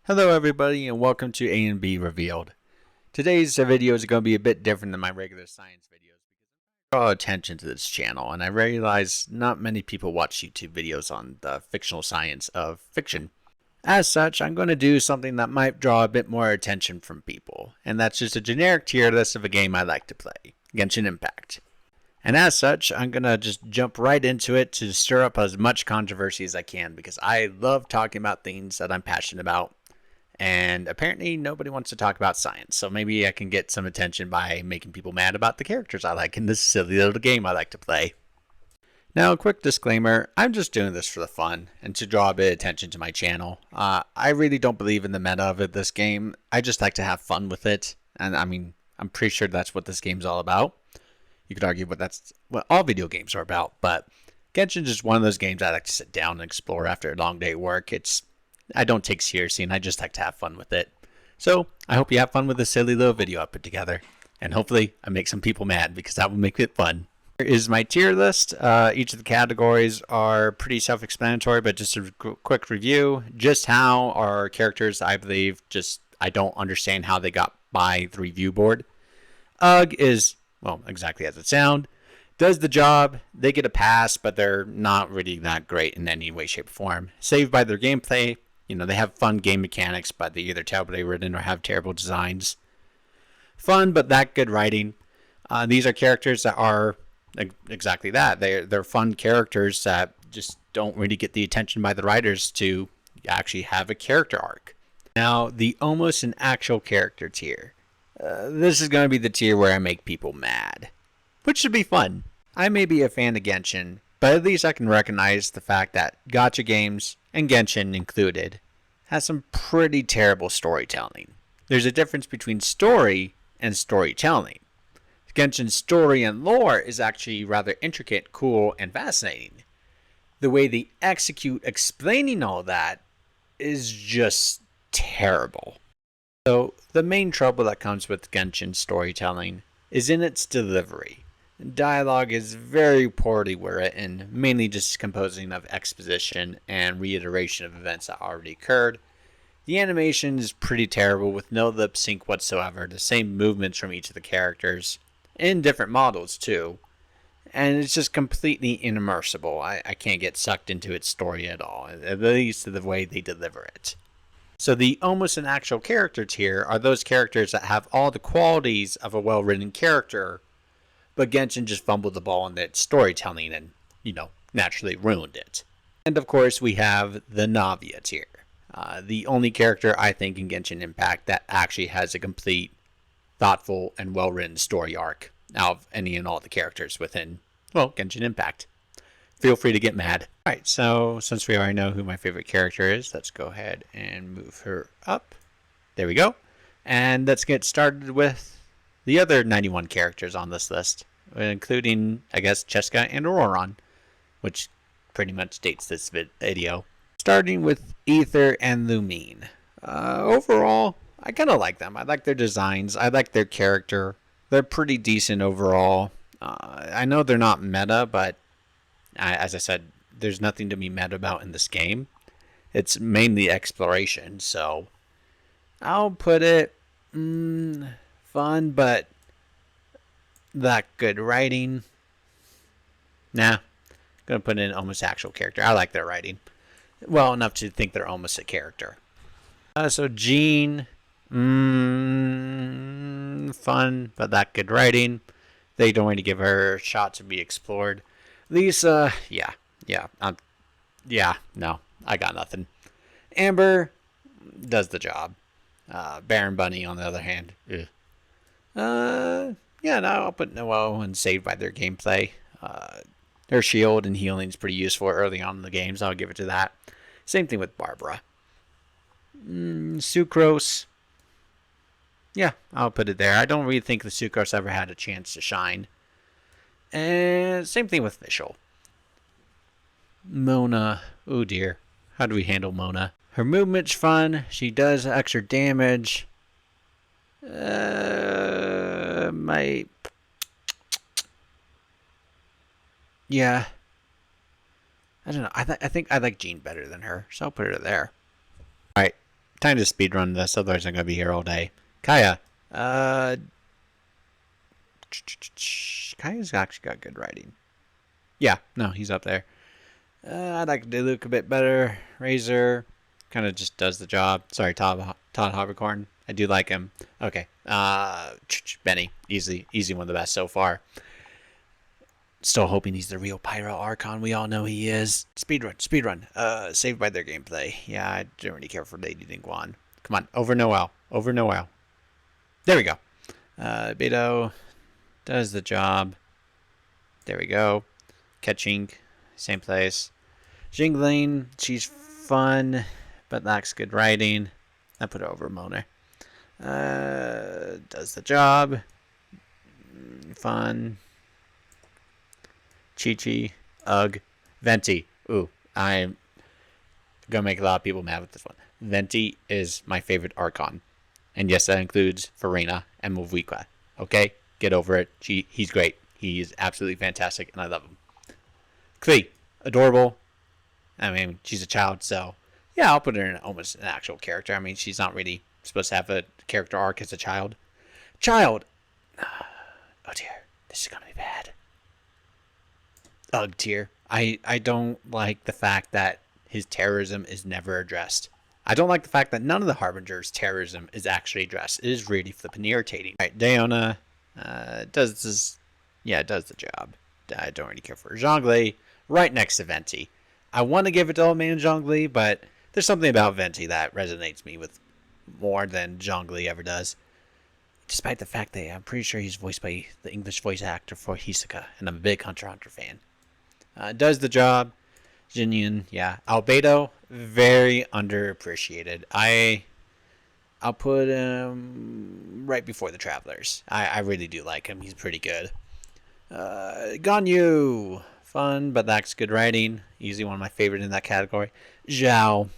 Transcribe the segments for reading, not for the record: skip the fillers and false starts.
Hello everybody and welcome to A and B Revealed. Today's video is going to be a bit different than my regular science videos because I draw attention to this channel and I realize not many people watch YouTube videos on the fictional science of fiction. As such, I'm going to do something that might draw a bit more attention from people, and that's just a generic tier list of a game I like to play, Genshin Impact. And as such, I'm going to just jump right into it to stir up as much controversy as I can because I love talking about things that I'm passionate about. And apparently nobody wants to talk about science, so maybe I can get some attention by making people mad about the characters I like in this silly little game I like to play. Now, a quick disclaimer, I'm just doing this for the fun and to draw a bit of attention to my channel. I really don't believe in the meta of this game. I just like to have fun with it, and I mean, I'm pretty sure that's what this game's all about. You could argue that's what all video games are about, but Genshin is just one of those games I like to sit down and explore after a long day at work. I don't take seriously, and I just like to have fun with it. So, I hope you have fun with this silly little video I put together. And hopefully, I make some people mad, because that will make it fun. Here is my tier list. Each of the categories are pretty self-explanatory, but just a quick review. Just how our characters, I believe, I don't understand how they got by the review board. UG is, well, exactly as it sounds. Does the job, they get a pass, but they're not really that great in any way, shape, or form. Saved by their gameplay. They have fun game mechanics, but they're either terribly written or have terrible designs. Fun, but that good writing. These are characters that are exactly that. They're fun characters that just don't really get the attention by the writers to actually have a character arc. Now, the almost an actual character tier. This is going to be the tier where I make people mad, which should be fun. I may be a fan of Genshin, but at least I can recognize the fact that gacha games, and Genshin included, has some pretty terrible storytelling. There's a difference between story and storytelling. Genshin's story and lore is actually rather intricate, cool, and fascinating. The way they execute explaining all that is just terrible. So, the main trouble that comes with Genshin's storytelling is in its delivery. Dialogue is very poorly written, mainly just composing of exposition and reiteration of events that already occurred. The animation is pretty terrible with no lip sync whatsoever, the same movements from each of the characters, in different models too. And it's just completely inimmersible. I can't get sucked into its story at all, at least the way they deliver it. So the almost an actual character tier are those characters that have all the qualities of a well-written character, but Genshin just fumbled the ball in its storytelling and, naturally ruined it. And of course, we have the Navia tier. The only character I think in Genshin Impact that actually has a complete, thoughtful, and well-written story arc out of any and all the characters within, Genshin Impact. Feel free to get mad. Alright, so since we already know who my favorite character is, let's go ahead and move her up. There we go. And let's get started with the other 91 characters on this list, including, I guess, Cheska and Orion, which pretty much dates this video. Starting with Aether and Lumine. Overall, I kind of like them. I like their designs. I like their character. They're pretty decent overall. I know they're not meta, but as I said, there's nothing to be meta about in this game. It's mainly exploration, so I'll put it... fun, but that good writing. Nah, gonna put in almost actual character. I like their writing well enough to think they're almost a character. So Jean, fun, but that good writing. They don't want to give her a shot to be explored. Lisa, no, I got nothing. Amber does the job. Baron Bunny, on the other hand, I'll put Noelle and Saved by their gameplay. Her shield and healing is pretty useful early on in the game, so I'll give it to that. Same thing with Barbara. Sucrose. Yeah, I'll put it there. I don't really think the Sucrose ever had a chance to shine. And same thing with Fischl. Mona. Oh dear. How do we handle Mona? Her movement's fun. She does extra damage. Yeah. I don't know. I think I like Jean better than her, so I'll put her there. Alright. Time to speedrun this, otherwise I'm going to be here all day. Kaya. Kaya's actually got good writing. Yeah, no, he's up there. I'd like to look a bit better. Razor kind of just does the job. Sorry, Todd Habercorn. I do like him. Okay. Benny. Easy one of the best so far. Still hoping he's the real Pyro Archon. We all know he is. Speedrun. Saved by their gameplay. Yeah, I don't really care for Lady Ningguan. Come on. Over Noel. There we go. Beto does the job. There we go. Catching. Same place. Jingling. She's fun, but lacks good writing. I put her over Mona. Does the job. Fun. Chi-Chi. Ugh. Venti. Ooh, I'm gonna make a lot of people mad with this one. Venti is my favorite Archon. And yes, that includes Farina and Moviqua. Okay? Get over it. He's great. He's absolutely fantastic, and I love him. Klee. Adorable. I mean, she's a child, so yeah, I'll put her in almost an actual character. I mean, she's not really supposed to have a character arc as a child. Oh dear, this is gonna be bad. Ugh tier. I don't like the fact that his terrorism is never addressed. I don't like the fact that none of the Harbinger's terrorism is actually addressed. It is really flippin' irritating. Alright, Daona does the job. I don't really care for Zhongli. Right next to Venti. I want to give it to Old Man Zhongli, but there's something about Venti that resonates me with more than Zhongli ever does. Despite the fact that I'm pretty sure he's voiced by the English voice actor for Hisoka, and I'm a big Hunter x Hunter fan. Does the job. Jinyun, yeah. Albedo, very underappreciated. I'll put him right before the Travelers. I really do like him. He's pretty good. Ganyu, fun, but that's good writing. Easily one of my favorite in that category. Zhao.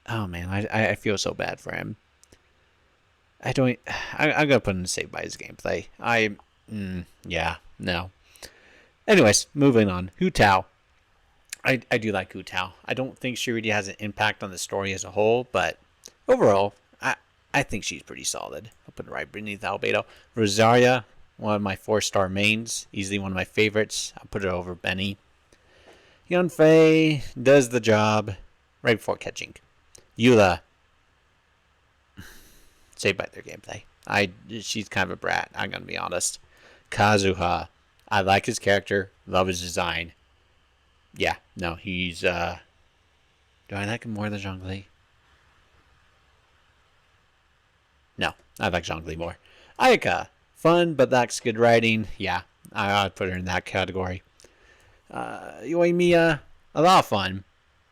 Oh man, I feel so bad for him. I'm gonna put him saved by his gameplay. Yeah, no. Anyways, moving on. Hu Tao. I do like Hu Tao. I don't think she really has an impact on the story as a whole, but overall, I think she's pretty solid. I'll put it right beneath Albedo. Rosaria, one of my 4-star mains. Easily one of my favorites. I'll put her over Benny. Yunfei does the job right before catching. Eula. Saved by their gameplay. She's kind of a brat, I'm going to be honest. Kazuha. I like his character. Love his design. Yeah, no, he's, do I like him more than Zhongli? No, I like Zhongli more. Ayaka. Fun, but that's good writing. Yeah, I'd put her in that category. Yoimiya. A lot of fun.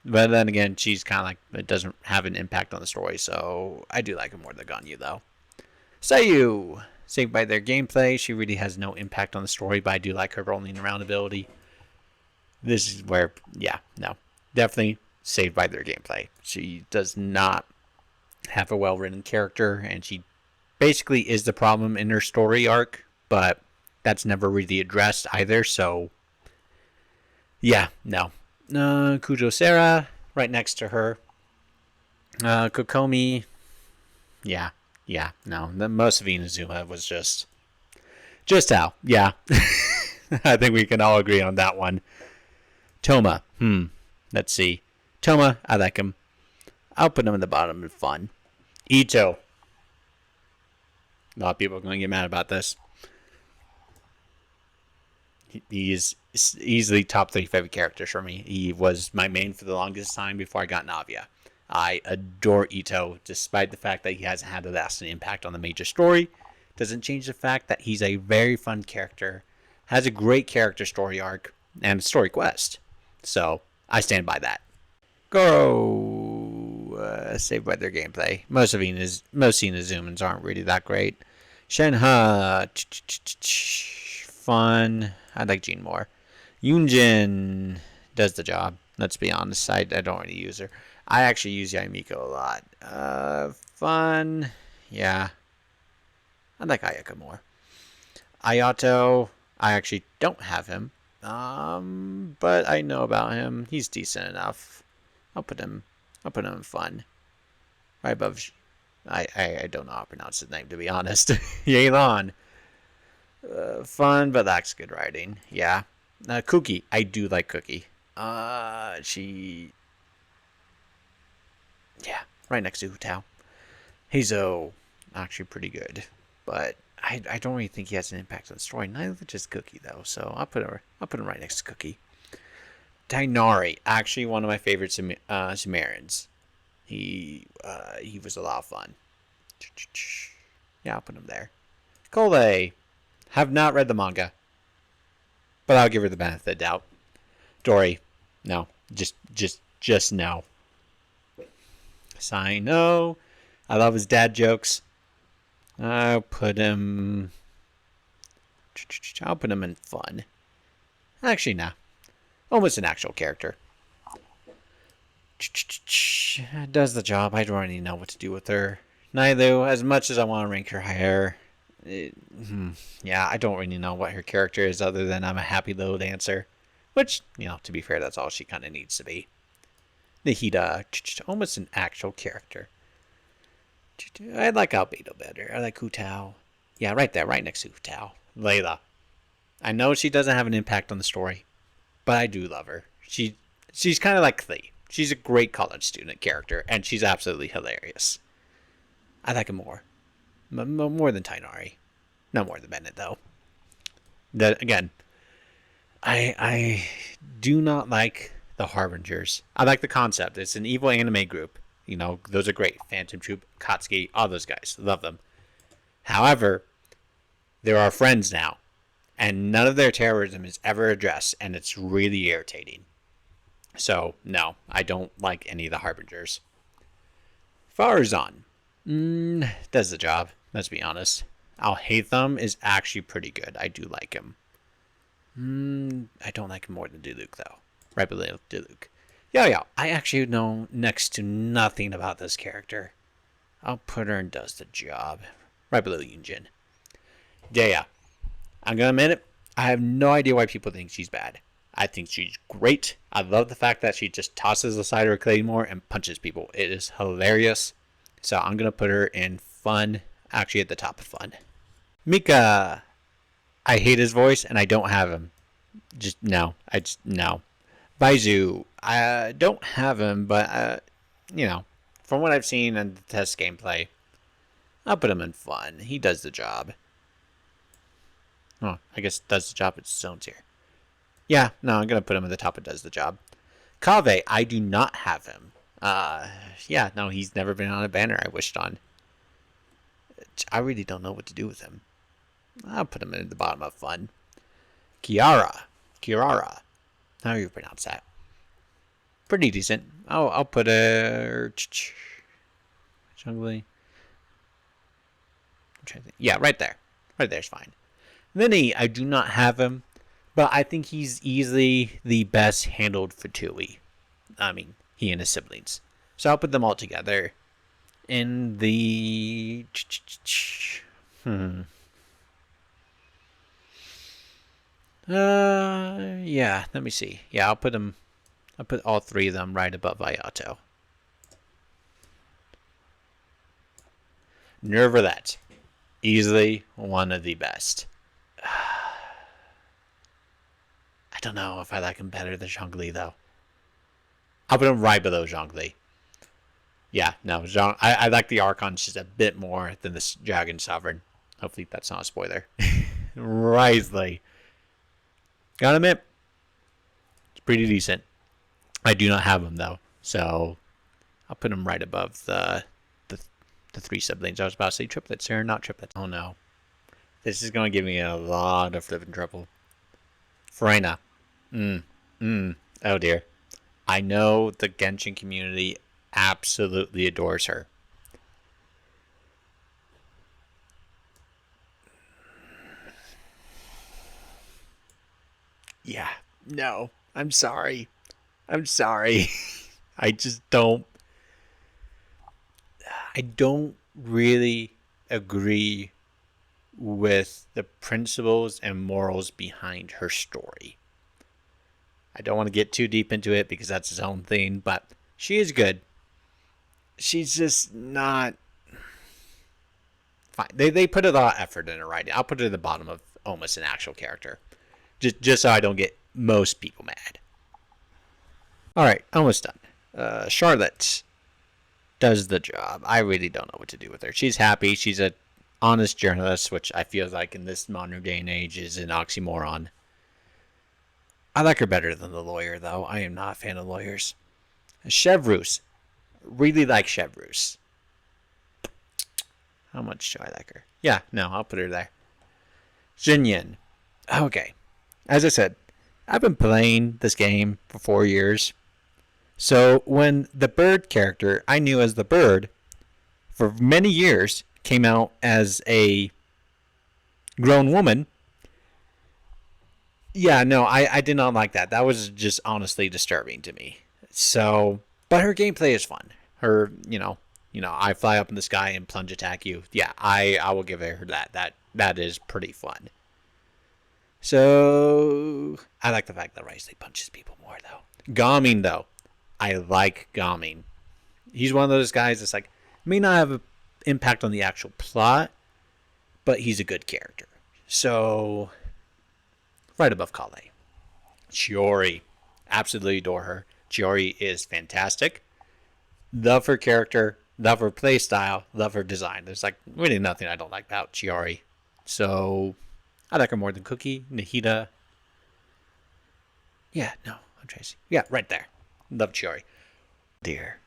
But then again, she's kind of like, it doesn't have an impact on the story, so I do like her more than Ganyu, though. Seiyu. Saved by their gameplay. She really has no impact on the story, but I do like her rolling around ability. This is where, yeah, no. Definitely saved by their gameplay. She does not have a well-written character, and she basically is the problem in her story arc, but that's never really addressed either, so yeah, no. Kujo Sera, right next to her. Kokomi, yeah, no. Most of Inazuma was just how, yeah. I think we can all agree on that one. Toma, let's see. Toma, I like him. I'll put him in the bottom of fun. Ito. A lot of people are going to get mad about this. He is easily top 3 favorite characters for me. He was my main for the longest time before I got Navia. I adore Ito, despite the fact that he hasn't had a lasting impact on the major story. Doesn't change the fact that he's a very fun character, has a great character story arc, and story quest. So, I stand by that. Goro, saved by their gameplay. Most Inazumans aren't really that great. Shenhe, fun. I like Jean more. Yunjin does the job. Let's be honest, I don't really use her. I actually use Yaimiko a lot. Fun. Yeah. I like Ayaka more. Ayato, I actually don't have him. But I know about him. He's decent enough. I'll put him in fun. Right above. I don't know how to pronounce his name, to be honest. Yelan. Fun, but that's good writing. Yeah. Cookie. I do like Cookie. Yeah, right next to Hu Tao. He's actually pretty good, but I don't really think he has an impact on the story. Neither does Cookie though, so I'll put him right next to Cookie. Dainari, actually one of my favorite Sumerians. He was a lot of fun. Yeah, I'll put him there. Kole, have not read the manga, but I'll give her the benefit of the doubt. Dory, no, just no. Sai, no. I love his dad jokes. I'll put him in fun. Actually, nah. Almost an actual character. Does the job. I don't really know what to do with her. Neither, as much as I want to rank her higher. Yeah, I don't really know what her character is other than I'm a happy little dancer. Which, to be fair, that's all she kind of needs to be. Nahida, almost an actual character. I like Albedo better. I like Hu Tao. Yeah, right there, right next to Hu Tao. Layla. I know she doesn't have an impact on the story, but I do love her. She's kind of like Klee. She's a great college student character, and she's absolutely hilarious. I like her more. More than Tainari. Not more than Bennett, though. Again, I do not like the Harbingers. I like the concept. It's an evil anime group. Those are great. Phantom Troop, Katsuki, all those guys. Love them. However, they're our friends now. And none of their terrorism is ever addressed, and it's really irritating. So, no, I don't like any of the Harbingers. Farazan. Does the job, let's be honest. Al-Haytham is actually pretty good. I do like him. I don't like him more than Diluc, though. Right below Diluc. Yeah, I actually know next to nothing about this character. I'll put her in does the job. Right below Yunjin. Yeah. I'm going to admit it. I have no idea why people think she's bad. I think she's great. I love the fact that she just tosses aside her claymore and punches people. It is hilarious. So I'm going to put her in fun. Actually at the top of fun. Mika. I hate his voice and I don't have him. No. Baizu, I don't have him, but, from what I've seen in the test gameplay, I'll put him in fun. He does the job. Oh, I guess does the job at zones here. Yeah, no, I'm going to put him at the top of does the job. Kaveh, I do not have him. Yeah, no, he's never been on a banner I wished on. I really don't know what to do with him. I'll put him in the bottom of fun. Kirara. How do you pronounce that? Pretty decent. I'll put a Jungly. Yeah, right there. Right there's fine. Vinny, I do not have him, but I think he's easily the best handled Fatui. I mean, he and his siblings. So I'll put them all together in the yeah, let me see. Yeah, I'll put all three of them right above Ayato. Nervalet. Easily one of the best. I don't know if I like him better than Zhongli, though. I'll put him right below Zhongli. Yeah, no, I like the Archon just a bit more than this Dragon Sovereign. Hopefully that's not a spoiler. Risley. Gotta admit, it's pretty decent. I do not have him, though, so I'll put him right above the three siblings. I was about to say triplets here, not triplets. Oh, no. This is going to give me a lot of flipping trouble. Freyna. Oh, dear. I know the Genshin community absolutely adores her. Yeah. No. I'm sorry. I just don't. I don't really agree with the principles and morals behind her story. I don't want to get too deep into it because that's its own thing, but She is good. She's just not fine. They put a lot of effort in her writing. I'll put her at the bottom of almost an actual character. Just so I don't get most people mad. Alright, almost done. Charlotte does the job. I really don't know what to do with her. She's happy. She's a honest journalist, which I feel like in this modern day and age is an oxymoron. I like her better than the lawyer, though. I am not a fan of lawyers. Chevreuse. Really like Chevreuse. How much do I like her? Yeah, no, I'll put her there. Jinyin. Okay. As I said, I've been playing this game for 4 years. So when the bird character I knew as the bird for many years came out as a grown woman, yeah, no, I did not like that. That was just honestly disturbing to me. So, but her gameplay is fun. Her, I fly up in the sky and plunge attack you. Yeah, I will give her that. That is pretty fun. So, I like the fact that Risley punches people more, though. Gaming, though. I like Gaming. He's one of those guys that's like, may not have an impact on the actual plot, but he's a good character. So, right above Kale. Chiori. Absolutely adore her. Chiori is fantastic. Love her character. Love her playstyle. Love her design. There's like really nothing I don't like about Chiori. So, I like her more than Cookie, Nahida. Yeah, no, I'm Tracy. Yeah, right there. Love Chiori. Dear,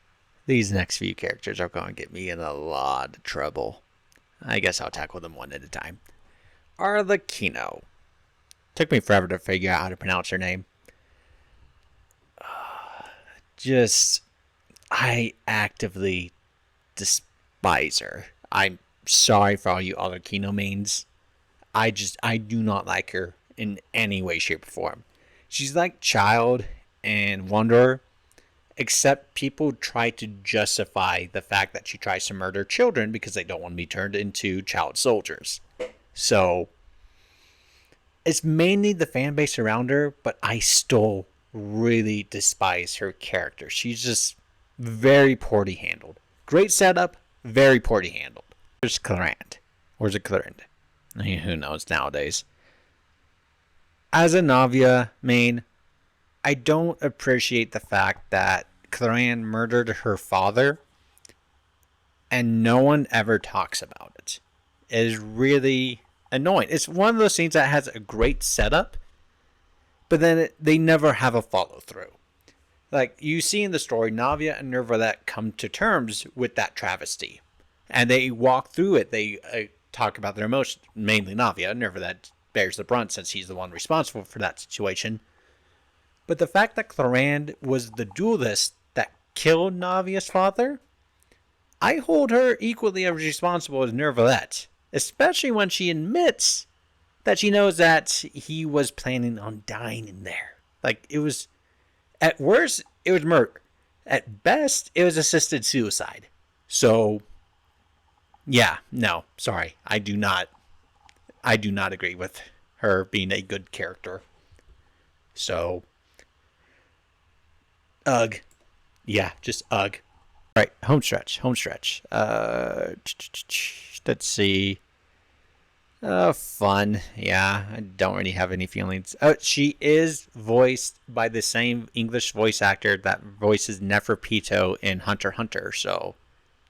these next few characters are going to get me in a lot of trouble. I guess I'll tackle them one at a time. Arlecchino. Took me forever to figure out how to pronounce her name. I actively despise her. I'm sorry for all you Arlecchino mains. I do not like her in any way, shape, or form. She's like Child and Wanderer, except people try to justify the fact that she tries to murder children because they don't want to be turned into child soldiers. So, it's mainly the fan base around her, but I still really despise her character. She's just very poorly handled. Great setup, very poorly handled. There's Clarand. Or is it Clarend? Who knows nowadays. As a Navia main, I don't appreciate the fact that Clarand murdered her father and no one ever talks about it. It is really annoying. It's one of those scenes that has a great setup, but then they never have a follow through. Like you see in the story, Navia and Nervalet come to terms with that travesty, and they walk through it. They talk about their emotions, mainly Navia. Nervalet bears the brunt since he's the one responsible for that situation. But the fact that Clarand was the duelist that killed Navia's father, I hold her equally as responsible as Nervalet, especially when she admits that she knows that he was planning on dying in there. Like, it was, at worst, it was murder. At best, it was assisted suicide. So, yeah, no, sorry. I do not agree with her being a good character. So, ugh. Yeah, just ugh. Alright, home stretch. Let's see. Fun. Yeah, I don't really have any feelings. She is voiced by the same English voice actor that voices Neferpito in Hunter x Hunter, so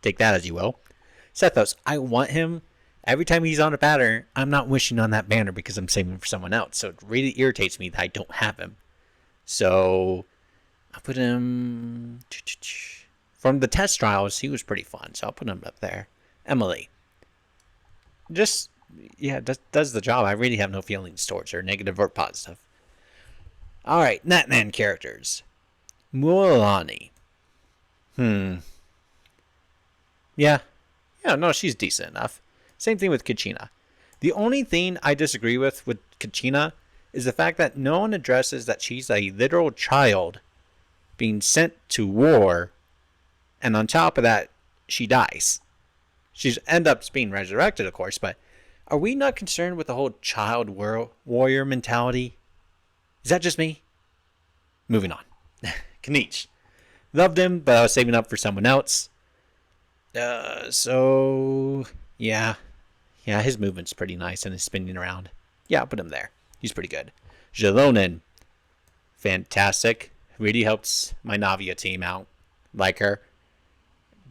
take that as you will. Sethos, I want him. Every time he's on a banner, I'm not wishing on that banner because I'm saving for someone else, so it really irritates me that I don't have him. So, I'll put him... From the test trials, he was pretty fun, so I'll put him up there. Emily. Just... yeah, does the job. I really have no feelings towards her, negative or positive. Alright, Natman characters. Mualani. Yeah, no, she's decent enough. Same thing with Kachina. The only thing I disagree with Kachina is the fact that no one addresses that she's a literal child being sent to war, and on top of that, she dies. She ends up being resurrected, of course, but are we not concerned with the whole child warrior mentality? Is that just me? Moving on. Kanish. Loved him, but I was saving up for someone else. So yeah, his movement's pretty nice and his spinning around. Yeah, I'll put him there. He's pretty good. Jalonen, fantastic. Really helps my Navia team out. Like her.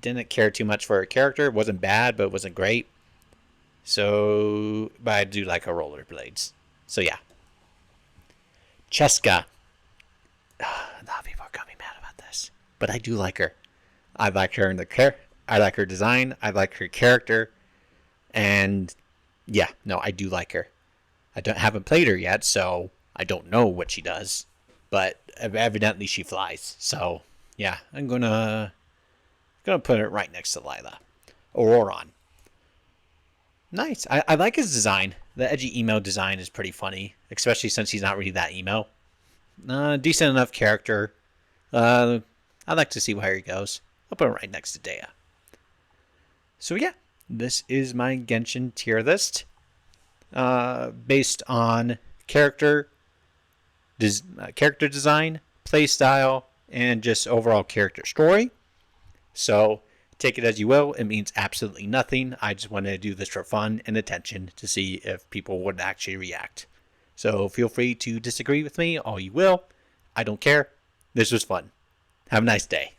Didn't care too much for her character. Wasn't bad, but wasn't great. So, but I do like her rollerblades. So yeah. Cheska. A lot of people are gonna be mad about this, but I do like her. I like her in the I like her design. I like her character, and yeah, no, I do like her. Haven't played her yet, so I don't know what she does, but evidently she flies. So yeah, I'm gonna put it right next to Lila. Orion. Nice. I like his design. The edgy emo design is pretty funny, especially since he's not really that emo. Decent enough character. I'd like to see where he goes. I'll put him right next to Dea. So yeah, this is my Genshin tier list. Based on character design, playstyle, and just overall character story. So take it as you will. It means absolutely nothing. I just wanted to do this for fun and attention to see if people would actually react. So feel free to disagree with me all you will. I don't care. This was fun. Have a nice day.